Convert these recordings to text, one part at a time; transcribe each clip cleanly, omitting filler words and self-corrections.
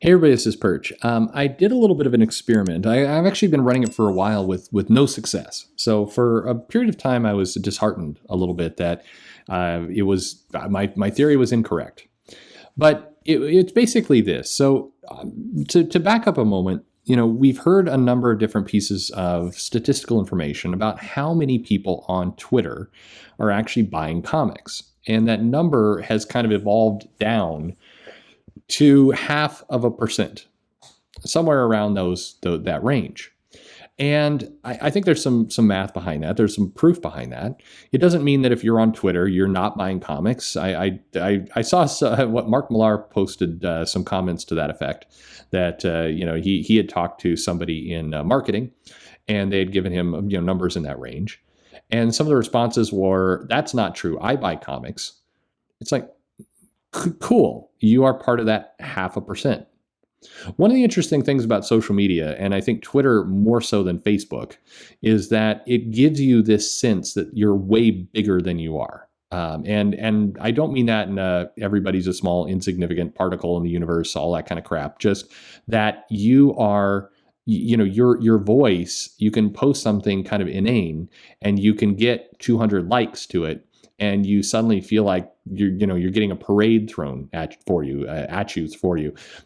Hey everybody, this is Perch. I did a little bit of an experiment. I've actually been running it for a while with no success. So for a period of time, I was disheartened a little bit that it was my theory was incorrect. But it's basically this. So to back up a moment, we've heard a number of different pieces of statistical information about how many people on Twitter are actually buying comics, and that number has kind of evolved down to 0.5%, somewhere around that range. And I think there's some math behind that. There's some proof behind that. It doesn't mean that if you're on Twitter, you're not buying comics. I saw what Mark Millar posted some comments to that effect, that he had talked to somebody in marketing, and they had given him numbers in that range, and some of the responses were, "That's not true. I buy comics." It's like, cool, you are part of that 0.5%. One of the interesting things about social media, and I think Twitter more so than Facebook, is that it gives you this sense that you're way bigger than you are. And I don't mean that in everybody's a small insignificant particle in the universe, all that kind of crap. Just that you are, your voice. You can post something kind of inane, and you can get 200 likes to it, and you suddenly feel like you're getting a parade thrown at you.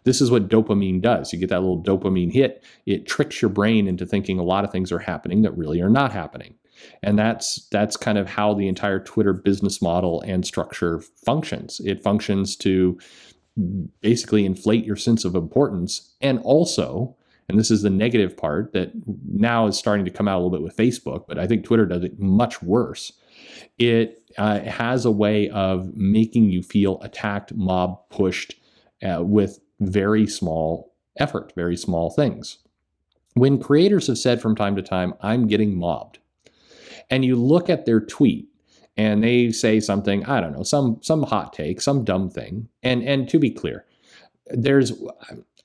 This is what dopamine does. You get that little dopamine hit. It tricks your brain into thinking a lot of things are happening that really are not happening. And that's kind of how the entire Twitter business model and structure functions. It functions to basically inflate your sense of importance, and also, and this is the negative part that now is starting to come out a little bit with Facebook, but I think Twitter does it much worse. It has a way of making you feel attacked, mob pushed with very small effort, very small things. When creators have said from time to time, "I'm getting mobbed," and you look at their tweet and they say something, I don't know, some hot take, some dumb thing. And to be clear,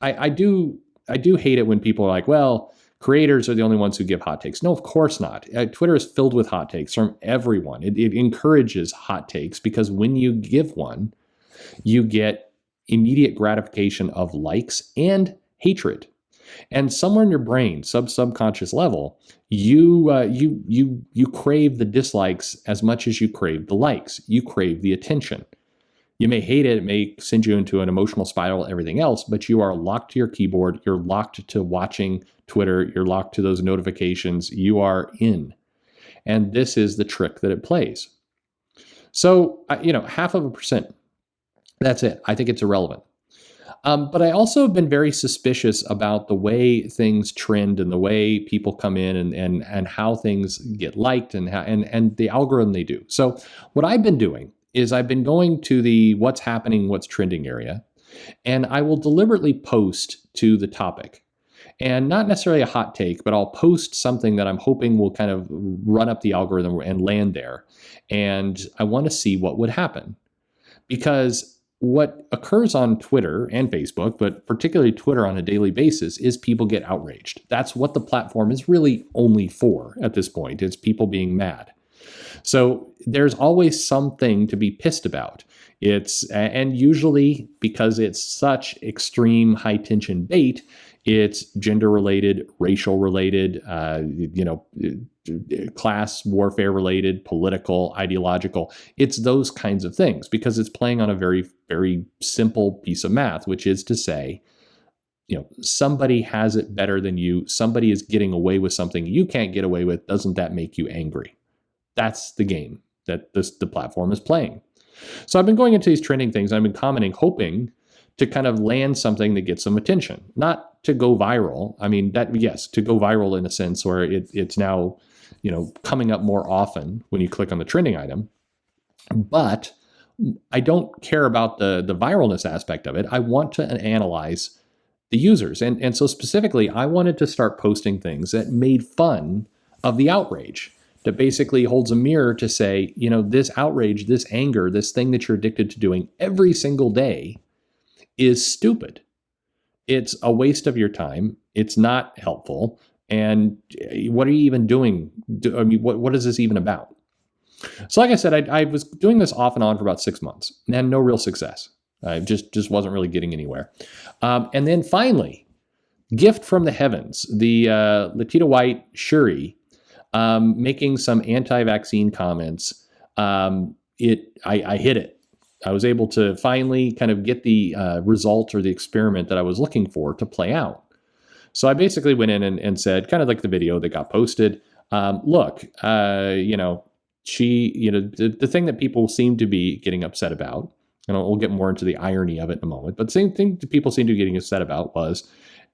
I do hate it when people are like, well, creators are the only ones who give hot takes. No, of course not. Twitter is filled with hot takes from everyone. It encourages hot takes because when you give one, you get immediate gratification of likes and hatred. And somewhere in your brain, subconscious level, you crave the dislikes as much as you crave the likes. You crave the attention. You may hate it. It may send you into an emotional spiral, everything else, but you are locked to your keyboard. You're locked to watching Twitter. You're locked to those notifications. You are in. And this is the trick that it plays. So, 0.5%, that's it. I think it's irrelevant. But I also have been very suspicious about the way things trend and the way people come in and how things get liked and the algorithm they do. So what I've been doing is I've been going to the what's happening, what's trending area, and I will deliberately post to the topic. And not necessarily a hot take, but I'll post something that I'm hoping will kind of run up the algorithm and land there. And I want to see what would happen. Because what occurs on Twitter and Facebook, but particularly Twitter on a daily basis, is people get outraged. That's what the platform is really only for at this point. It's people being mad. So there's always something to be pissed about. And usually because it's such extreme high tension bait, it's gender related, racial related, class warfare related, political, ideological. It's those kinds of things because it's playing on a very, very simple piece of math, which is to say, somebody has it better than you. Somebody is getting away with something you can't get away with. Doesn't that make you angry? That's the game that the platform is playing. So I've been going into these trending things. I've been commenting, hoping to kind of land something that gets some attention, not to go viral. I mean, to go viral in a sense where it's now, coming up more often when you click on the trending item. But I don't care about the viralness aspect of it. I want to analyze the users. And so specifically, I wanted to start posting things that made fun of the outrage, that basically holds a mirror to say, this outrage, this anger, this thing that you're addicted to doing every single day is stupid. It's a waste of your time. It's not helpful. And what are you even doing? What is this even about? So like I said, I was doing this off and on for about 6 months and had no real success. Just wasn't really getting anywhere. And then finally, gift from the heavens, the Letitia White Shuri making some anti-vaccine comments. I hit it. I was able to finally kind of get the result or the experiment that I was looking for to play out. So I basically went in and said, kind of like the video that got posted, look, the thing that people seem to be getting upset about, and we'll get more into the irony of it in a moment, but the same thing that people seem to be getting upset about was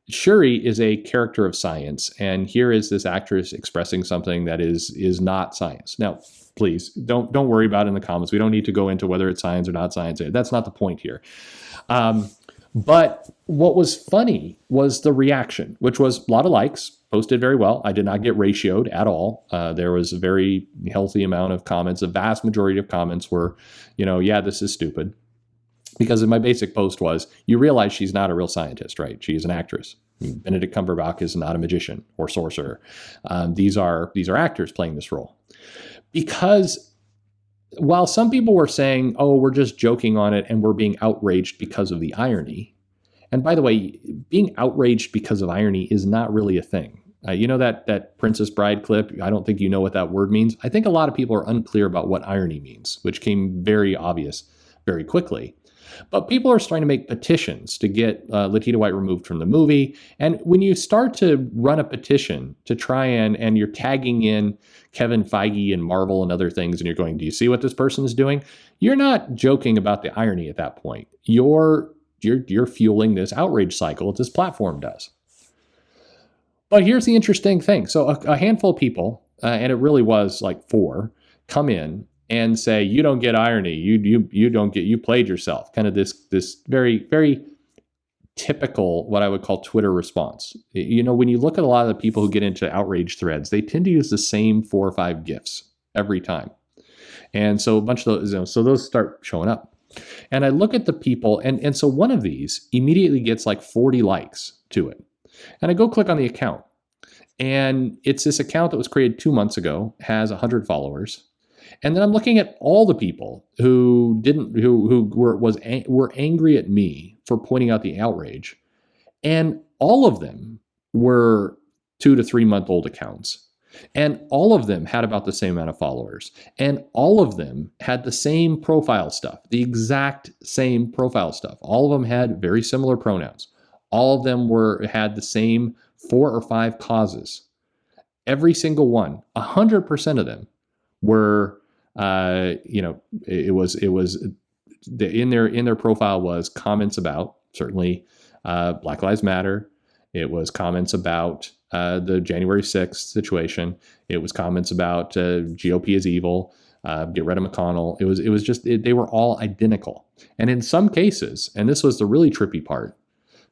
Shuri is a character of science, and here is this actress expressing something that is not science. Now, please don't worry about it in the comments. We don't need to go into whether it's science or not science. That's not the point here. But what was funny was the reaction, which was a lot of likes, posted very well. I did not get ratioed at all. There was a very healthy amount of comments. The vast majority of comments were, yeah, this is stupid. Because my basic post was, you realize she's not a real scientist, right? She is an actress. Benedict Cumberbatch is not a magician or sorcerer. These are actors playing this role. Because while some people were saying, oh, we're just joking on it and we're being outraged because of the irony. And by the way, being outraged because of irony is not really a thing. That Princess Bride clip, I don't think you know what that word means. I think a lot of people are unclear about what irony means, which came very obvious very quickly. But people are starting to make petitions to get Letitia White removed from the movie. And when you start to run a petition to try and you're tagging in Kevin Feige and Marvel and other things, and you're going, do you see what this person is doing? You're not joking about the irony at that point. You're fueling this outrage cycle that this platform does. But here's the interesting thing. So a handful of people, and it really was like 4, come in and say, you don't get irony, you played yourself. Kind of this very, very typical, what I would call Twitter response. When you look at a lot of the people who get into outrage threads, they tend to use the same 4 or 5 GIFs every time. And so a bunch of those, so those start showing up. And I look at the people, and so one of these immediately gets like 40 likes to it. And I go click on the account. And it's this account that was created 2 months ago, has 100 followers. And then I'm looking at all the people who were angry at me for pointing out the outrage, and all of them were 2 to 3 month old accounts, and all of them had about the same amount of followers, and all of them had the same profile stuff, the exact same profile stuff. All of them had very similar pronouns. All of them had the same 4 or 5 causes. Every single one, 100% of them were. It was in their profile was comments about certainly Black Lives Matter. It was comments about the January 6th situation. It was comments about GOP is evil. Get rid of McConnell. They were all identical. And in some cases, and this was the really trippy part,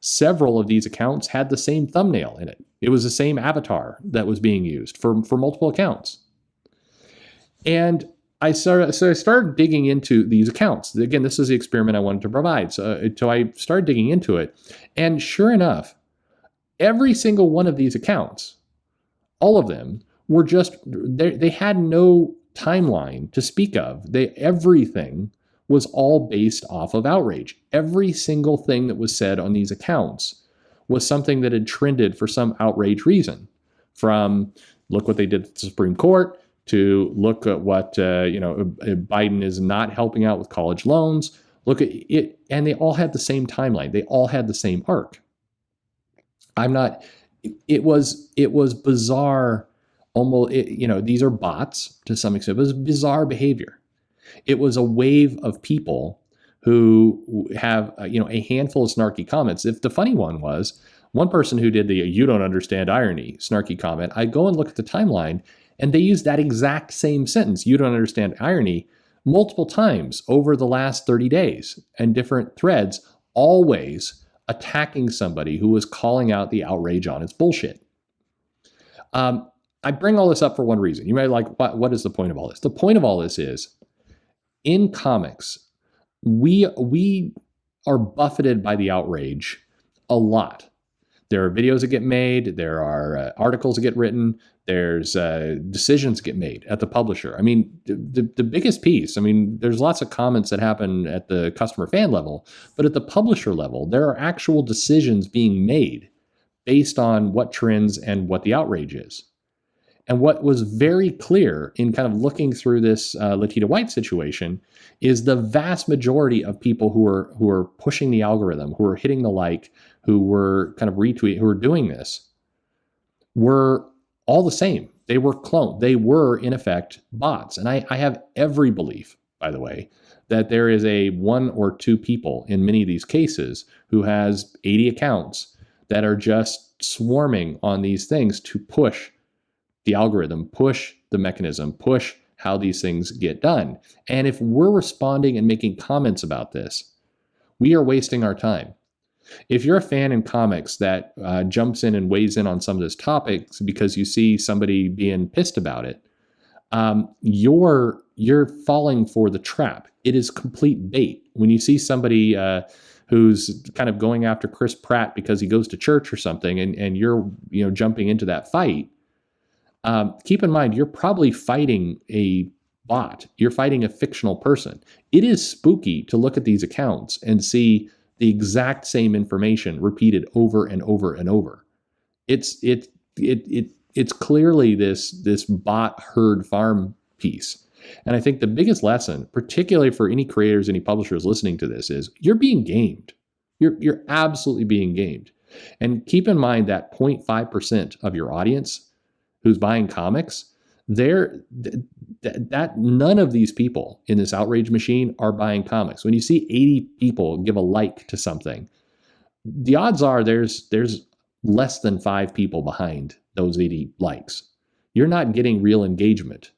several of these accounts had the same thumbnail in it. It was the same avatar that was being used for multiple accounts. And I started digging into these accounts. Again, this is the experiment I wanted to provide. So I started digging into it. And sure enough, every single one of these accounts, all of them, were they had no timeline to speak of. Everything was all based off of outrage. Every single thing that was said on these accounts was something that had trended for some outrage reason. From look what they did at the Supreme Court, to look at what, Biden is not helping out with college loans. Look at it. And they all had the same timeline. They all had the same arc. It was bizarre. Almost, these are bots to some extent. It was bizarre behavior. It was a wave of people who have, a handful of snarky comments. If the funny one was one person who did the, you don't understand irony, snarky comment, I go and look at the timeline, and they use that exact same sentence, you don't understand irony, multiple times over the last 30 days and different threads, always attacking somebody who was calling out the outrage on its bullshit. I bring all this up for one reason. You may like, what is the point of all this? The point of all this is, in comics, we are buffeted by the outrage a lot. There are videos that get made. There are articles that get written. There's decisions that get made at the publisher. I mean, the biggest piece, I mean, there's lots of comments that happen at the customer fan level, but at the publisher level, there are actual decisions being made based on what trends and what the outrage is. And what was very clear in kind of looking through this Latita White situation is the vast majority of people who are pushing the algorithm, who are hitting the like, who were kind of retweeting, who were doing this, were all the same. They were cloned. They were, in effect, bots. And I have every belief, by the way, that there is a one or two people in many of these cases who has 80 accounts that are just swarming on these things to push the algorithm, push the mechanism, push how these things get done. And if we're responding and making comments about this, we are wasting our time. If you're a fan in comics that jumps in and weighs in on some of this topics because you see somebody being pissed about it, you're falling for the trap. It is complete bait. When you see somebody who's kind of going after Chris Pratt because he goes to church or something, and you're jumping into that fight, keep in mind, you're probably fighting a bot. You're fighting a fictional person. It is spooky to look at these accounts and see the exact same information repeated over and over and over. It's clearly this bot herd farm piece. And I think the biggest lesson, particularly for any creators, any publishers listening to this, is you're being gamed. You're absolutely being gamed. And keep in mind that 0.5% of your audience who's buying comics, that none of these people in this outrage machine are buying comics. When you see 80 people give a like to something, the odds are there's less than 5 people behind those 80 likes. You're not getting real engagement.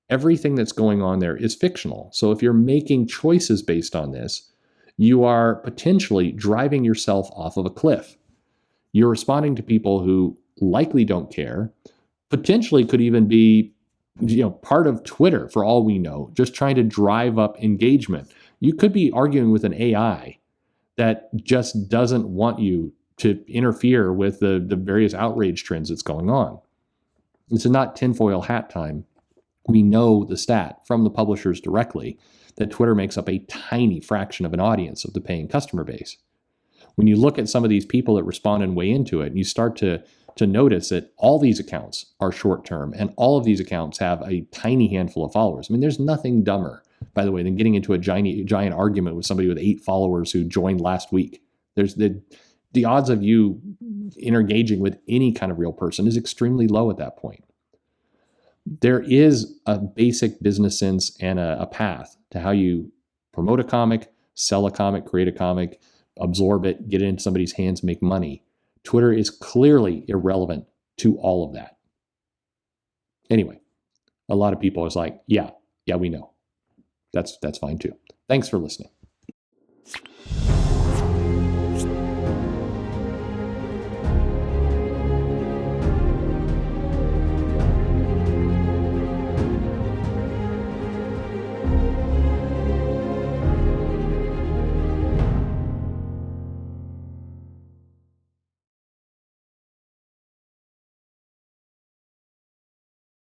Everything that's going on there is fictional. So if you're making choices based on this, you are potentially driving yourself off of a cliff. You're responding to people who likely don't care, potentially could even be part of Twitter for all we know, just trying to drive up engagement. You could be arguing with an AI that just doesn't want you to interfere with the various outrage trends that's going on. It's not tinfoil hat time. We know the stat from the publishers directly that Twitter makes up a tiny fraction of an audience of the paying customer base. When you look at some of these people that respond and weigh into it, and you start to notice that all these accounts are short-term and all of these accounts have a tiny handful of followers. I mean, there's nothing dumber, by the way, than getting into a giant argument with somebody with 8 followers who joined last week. There's the odds of you engaging with any kind of real person is extremely low at that point. There is a basic business sense and a path to how you promote a comic, sell a comic, create a comic, absorb it, get it into somebody's hands, make money. Twitter is clearly irrelevant to all of that. Anyway, a lot of people is like, yeah, we know. That's fine too. Thanks for listening.